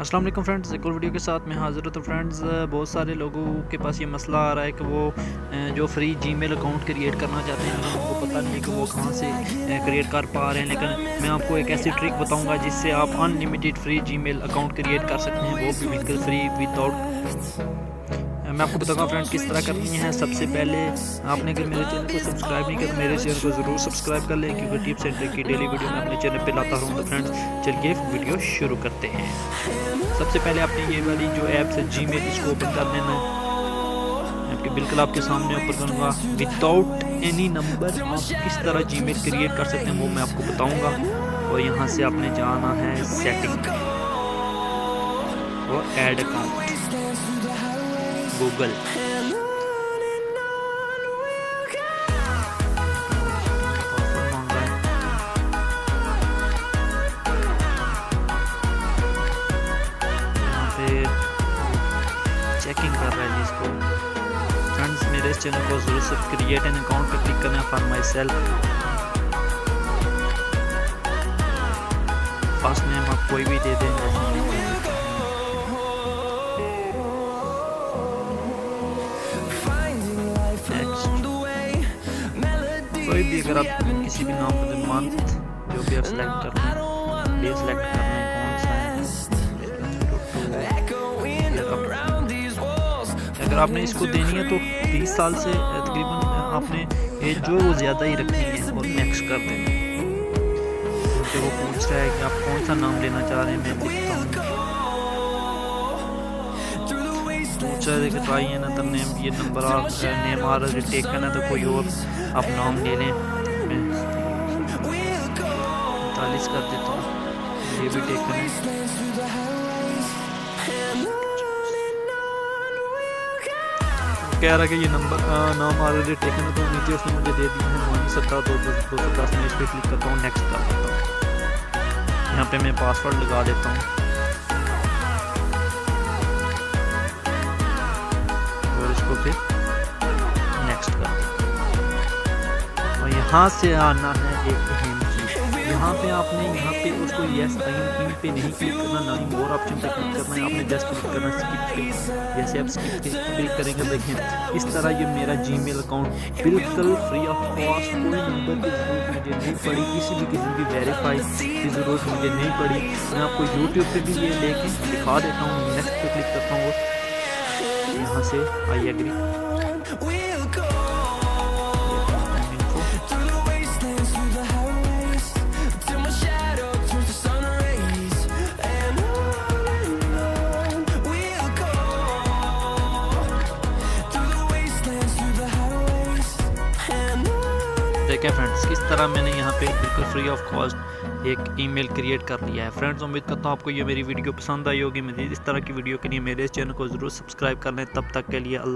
अस्सलाम वालेकुम फ्रेंड्स, एक और वीडियो के साथ मैं हाज़िर हूँ। तो फ्रेंड्स, बहुत सारे लोगों के पास ये मसला आ रहा है कि वो जो फ्री जीमेल अकाउंट क्रिएट करना चाहते हैं, लेकिन उनको पता नहीं है कि वो कहाँ से क्रिएट कर पा रहे हैं। लेकिन मैं आपको एक ऐसी ट्रिक बताऊंगा जिससे आप unlimited free Gmail account create कर सकते हैं, वो भी बिल्कुल फ्री विदाउट। मैं आपको बताऊंगा फ्रेंड्स किस तरह करनी है। सबसे पहले आपने अगर मेरे चैनल को सब्सक्राइब नहीं किया तो मेरे चैनल को ज़रूर सब्सक्राइब कर लें, क्योंकि टिप्स सेंटर की डेली वीडियो मैं अपने चैनल पे लाता हूँ। तो फ्रेंड्स चलिए वीडियो शुरू करते हैं। सबसे पहले आपने ये वाली जो ऐप्स है जीमेल, इसको ओपन कर लेना है। आपके बिल्कुल आपके सामने ओपन करूँगा। विदाउट एनी नंबर आप किस तरह जीमेल क्रिएट कर सकते हैं वो मैं आपको बताऊँगा। और यहाँ से आपने जाना है सेटिंग और ऐड अकाउंट गूगल। चेकिंग कर रहा है जिसको। फ्रेंड्स मेरे इस चैनल को जरूर से क्रिएट एन अकाउंट पर क्लिक करना है for my self. First name आप कोई भी दे दें, कोई भी अगर आप किसी भी नाम को मंथ जो भी आप सेलेक्ट करना है, डे सेलेक्ट करना है कौन सा है। अगर आपने इसको देनी है तो 30 साल से तकरीबन आपने एज जो है वो ज़्यादा ही रखनी है और नेक्स्ट कर देना है। क्योंकि वो पूछ रहा है कि आप कौन सा नाम लेना चाह रहे हैं। मैं लिखता हूँ ट्राई है ना, तब नेम ये नंबर आप नेम आ रहा है टेकन है तो कोई और आप नाम ले लें। मैं 45 कर देता हूँ, ये भी टेकन है। कह रहा है कि ये नंबर नाम आ रहा है टेकन है, तो नीचे उसने मुझे दे दिया है 210। मैं इस पर क्लिक करता हूँ, नेक्स्ट कर देता हूँ। यहाँ पे मैं पासवर्ड लगा देता हूँ और इसको फिर नेक्स्ट कर देता हूँ। और यहाँ से आना है एक अहम चीज़। यहाँ पे आपने यहाँ पे उसको यस इन पे नहीं क्लिक करना, ना ही मोर ऑप्शन पे क्लिक करना है। आपने जस्ट क्लिक करना स्किप। जैसे आप स्किप क्लिक करेंगे देखें इस तरह ये मेरा जीमेल अकाउंट बिल्कुल फ्री ऑफ कॉस्ट, कोई नंबर की ज़रूरत मुझे नहीं पड़ी, किसी भी किस्म की वेरीफाई की ज़रूरत मुझे नहीं पड़ी। मैं आपको यूट्यूब पे भी ये लेके दिखा देता हूँ। नेक्स्ट पे क्लिक करता हूँ और यहाँ से आई एग्री। देखें फ्रेंड्स किस तरह मैंने यहाँ पे बिल्कुल फ्री ऑफ कॉस्ट एक ईमेल क्रिएट कर लिया है। फ्रेंड्स उम्मीद करता हूँ आपको ये मेरी वीडियो पसंद आई होगी। मज़ीद इस तरह की वीडियो के लिए मेरे चैनल को ज़रूर सब्सक्राइब कर लें। तब तक के लिए अल्लाह।